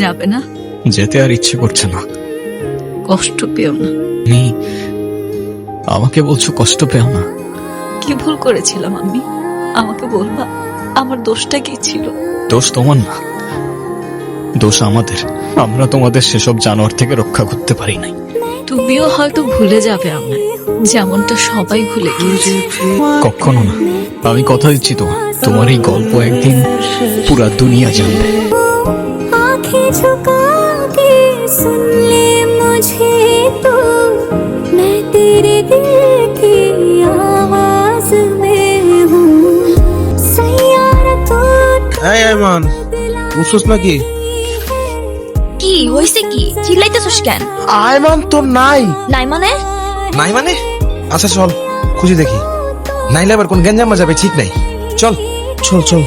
যাবে না? যেতে আর ইচ্ছে করছে না। কষ্ট পেও না। আমাকে বলছো কষ্ট পেও না? কি ভুল করেছিলাম আমি? আমাকে বলবা আমার দোষটা কি ছিল? দোষ তোমার না, দোষ আমাদের। আমরা তোমাদের সেসব জানোয়ার থেকে রক্ষা করতে পারি নাই। তুমিও হয়তো ভুলে যাবে আমায়, যেমনটা সবাই ভুলে গিয়েছে। কখনো না। আমি কথা দিচ্ছি তোমার এই গল্প একদিন পুরা দুনিয়া জানবে। आँखें झुका के सुन ले मुझे तो, मैं तेरे दिल की आवाज में हूँ। सैयारा तो এই আইমান, বুঝছস নাকি? কি হইছে? কি চিল্লাইতেছস কেন? আইমান তো নাই। নাই মানে? নাই মানে? আচ্ছা চল খুঁজে দেখি, নাইলে আবার কোন গেঞ্জামা যাবে ঠিক নাই। চল চল চল।